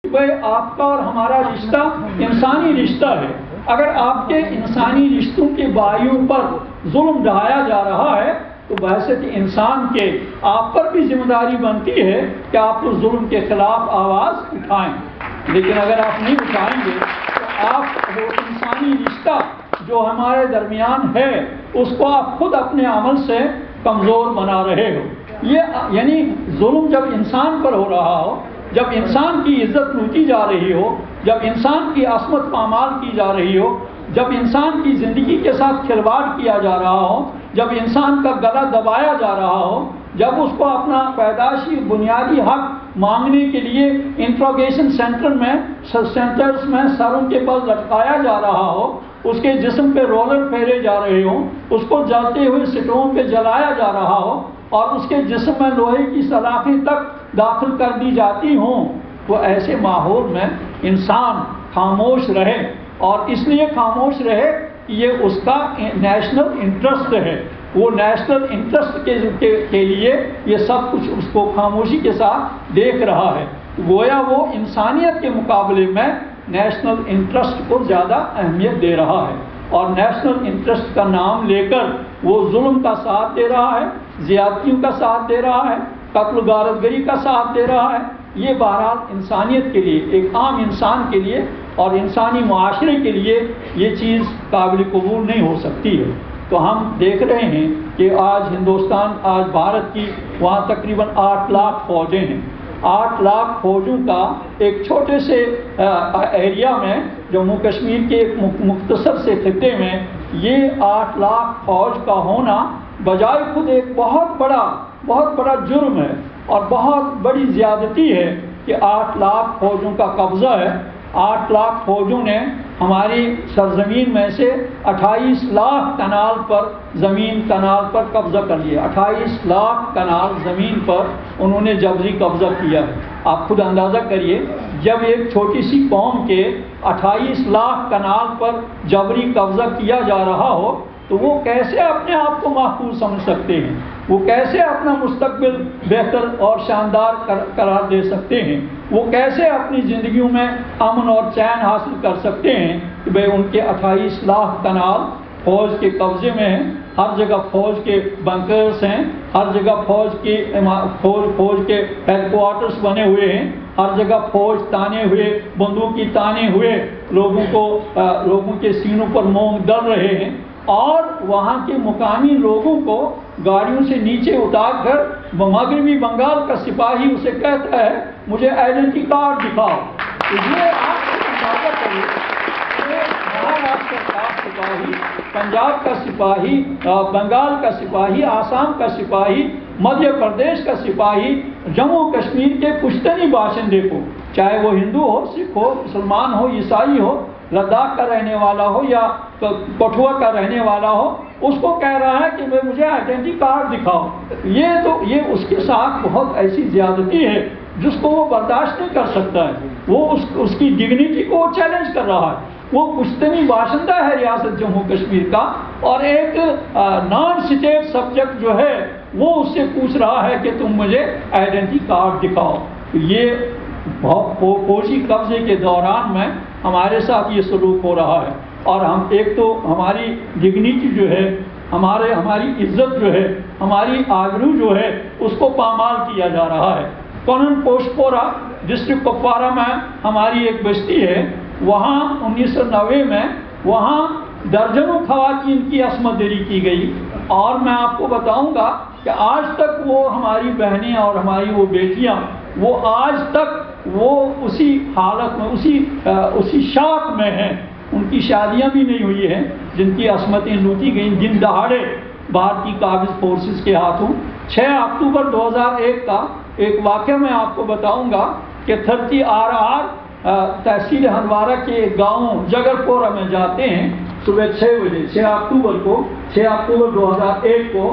بھائی آپ کا اور ہمارا رشتہ انسانی رشتہ ہے. اگر آپ کے انسانی رشتوں کے بائیوں پر ظلم ڈھایا جا رہا ہے تو بحیثیت انسان کے آپ پر بھی ذمہ داری بنتی ہے کہ آپ اس ظلم کے خلاف آواز اٹھائیں. لیکن اگر آپ نہیں اٹھائیں گے تو آپ وہ انسانی رشتہ جو ہمارے درمیان ہے اس کو آپ خود اپنے عمل سے کمزور بنا رہے ہو. یہ یعنی ظلم جب انسان پر ہو رہا ہو، جب انسان کی عزت لوٹی جا رہی ہو، جب انسان کی عصمت پامال کی جا رہی ہو، جب انسان کی زندگی کے ساتھ کھلواڑ کیا جا رہا ہو، جب انسان کا گلا دبایا جا رہا ہو، جب اس کو اپنا پیدائشی بنیادی حق مانگنے کے لیے انٹروگیشن سینٹرز میں سروں کے بل لٹکایا جا رہا ہو، اس کے جسم پہ رولر پھیرے جا رہے ہوں، اس کو جلتے ہوئے سٹوں پہ جلایا جا رہا ہو اور اس کے جسم میں لوہے کی سلاخیں تک داخل کر دی جاتی ہوں، تو ایسے ماحول میں انسان خاموش رہے. اور اس لیے خاموش رہے کہ یہ اس کا نیشنل انٹرسٹ ہے. وہ نیشنل انٹرسٹ کے لیے یہ سب کچھ اس کو خاموشی کے ساتھ دیکھ رہا ہے. گویا وہ انسانیت کے مقابلے میں نیشنل انٹرسٹ کو زیادہ اہمیت دے رہا ہے اور نیشنل انٹرسٹ کا نام لے کر وہ ظلم کا ساتھ دے رہا ہے، زیادتیوں کا ساتھ دے رہا ہے، قتل و غارت گری کا ساتھ دے رہا ہے. یہ بہرحال انسانیت کے لیے، ایک عام انسان کے لیے اور انسانی معاشرے کے لیے یہ چیز قابل قبول نہیں ہو سکتی ہے. تو ہم دیکھ رہے ہیں کہ آج ہندوستان، آج بھارت کی وہاں تقریباً 8 لاکھ فوجیں ہیں. 8 لاکھ فوجوں کا ایک چھوٹے سے ایریا میں، جموں کشمیر کے ایک مختصر سے خطے میں، یہ 8 لاکھ فوج کا ہونا بجائے خود ایک بہت بڑا جرم ہے اور بہت بڑی زیادتی ہے کہ 8 لاکھ فوجوں کا قبضہ ہے. 8 لاکھ فوجوں نے ہماری سرزمین میں سے 28 لاکھ کنال پر قبضہ کر لیا. 28 لاکھ کنال زمین پر انہوں نے جبری قبضہ کیا ہے. آپ خود اندازہ کریے، جب ایک چھوٹی سی قوم کے 28 لاکھ کنال پر جبری قبضہ کیا جا رہا ہو تو وہ کیسے اپنے آپ کو محفوظ سمجھ سکتے ہیں؟ وہ کیسے اپنا مستقبل بہتر اور شاندار قرار دے سکتے ہیں؟ وہ کیسے اپنی زندگیوں میں امن اور چین حاصل کر سکتے ہیں کہ بھئی ان کے 28 لاکھ کنال فوج کے قبضے میں ہیں؟ ہر جگہ فوج کے بنکرز ہیں، ہر جگہ فوج کے ہیڈ کوارٹرز بنے ہوئے ہیں، ہر جگہ فوج تانے ہوئے، بندوقی تانے ہوئے لوگوں کے سینوں پر مونگ ڈل رہے ہیں. اور وہاں کے مقامی لوگوں کو گاڑیوں سے نیچے اتار کر مغربی بنگال کا سپاہی اسے کہتا ہے مجھے آئیڈینٹی کارڈ دکھاؤ. یہ آپ کو اندازہ کریے کہ مہاراشٹر کا سپاہی، پنجاب کا سپاہی، بنگال کا سپاہی، آسام کا سپاہی، مدھیہ پردیش کا سپاہی، جموں کشمیر کے پشتنی باشندے کو، چاہے وہ ہندو ہو، سکھ ہو، مسلمان ہو، عیسائی ہو، لداخ کا رہنے والا ہو یا کٹھوا کا رہنے والا ہو، اس کو کہہ رہا ہے کہ مجھے آئیڈینٹی کارڈ دکھاؤ. یہ اس کے ساتھ بہت ایسی زیادتی ہے جس کو وہ برداشت نہیں کر سکتا ہے. وہ اس کی ڈگنیٹی کو چیلنج کر رہا ہے. وہ پشتنی باشندہ ہے ریاست جموں کشمیر کا اور ایک نان اسٹیٹ سبجیکٹ جو ہے وہ اس سے پوچھ رہا ہے کہ تم مجھے آئیڈینٹی کارڈ دکھاؤ. یہ فوجی قبضے کے دوران میں ہمارے ساتھ یہ سلوک ہو رہا ہے. اور ہم ایک تو ہماری ڈگنیٹی جو ہے، ہماری عزت جو ہے، ہماری آبرو جو ہے، اس کو پامال کیا جا رہا ہے. کونن پوشپورا ڈسٹرکٹ کپوارہ میں ہماری ایک بستی ہے، وہاں 1990 میں وہاں درجنوں خواتین کی عصمت دری کی گئی. اور میں آپ کو بتاؤں گا کہ آج تک وہ ہماری بہنیں اور ہماری وہ بیٹیاں، وہ آج تک وہ اسی حالت میں، اسی شاخ میں ہیں. ان کی شادیاں بھی نہیں ہوئی ہیں جن کی عصمتیں لوٹی گئیں دن دہاڑے بھارتی قابض فورسز کے ہاتھوں. 6 اکتوبر 2001 کا ایک واقعہ میں آپ کو بتاؤں گا کہ 30 RR تحصیل ہندوارہ کے ایک گاؤں جگرپورہ میں جاتے ہیں صبح 6 بجے 6 اکتوبر 2001 کو.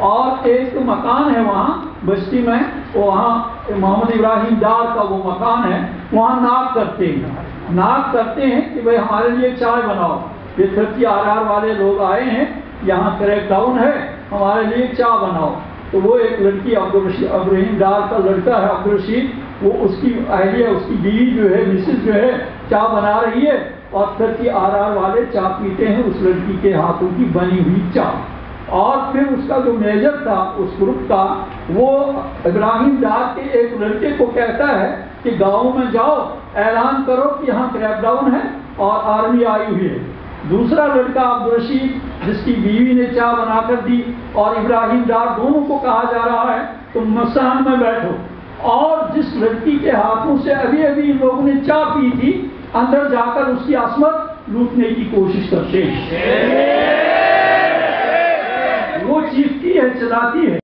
اور ایک مکان ہے وہاں بستی میں، وہاں محمد ابراہیم ڈار کا وہ مکان ہے، وہاں ناک کرتے ہیں کہ بھئی ہمارے لیے چائے بناؤ. یہ 30 RR والے لوگ آئے ہیں، یہاں کریک ڈاؤن ہے، ہمارے لیے چائے بناؤ. تو وہ ایک لڑکی ابراہیم ڈار کا لڑکا ہے عبدالرشید، وہ اس کی اہلیہ، اس کی بیوی جو ہے، مسز جو ہے، چائے بنا رہی ہے اور پھر کی آرار والے چائے پیتے ہیں اس لڑکی کے ہاتھوں کی بنی ہوئی چائے. اور پھر اس کا جو میجر تھا اس گروپ کا، وہ ابراہیم ڈار کے ایک لڑکے کو کہتا ہے کہ گاؤں میں جاؤ، اعلان کرو کہ یہاں کریک ڈاؤن ہے اور آرمی آئی ہوئی ہے. دوسرا لڑکا عبدالرشید، جس کی بیوی نے چائے بنا کر دی، اور ابراہیم ڈار، دونوں کو کہا جا رہا ہے تم مسان میں بیٹھو، اور جس لڑکی کے ہاتھوں سے ابھی ابھی ان لوگوں نے چائے پی تھی، اندر جا کر اس کی عصمت لوٹنے کی کوشش کرتے ہیں. وہ چیختی ہے، چلاتی ہے.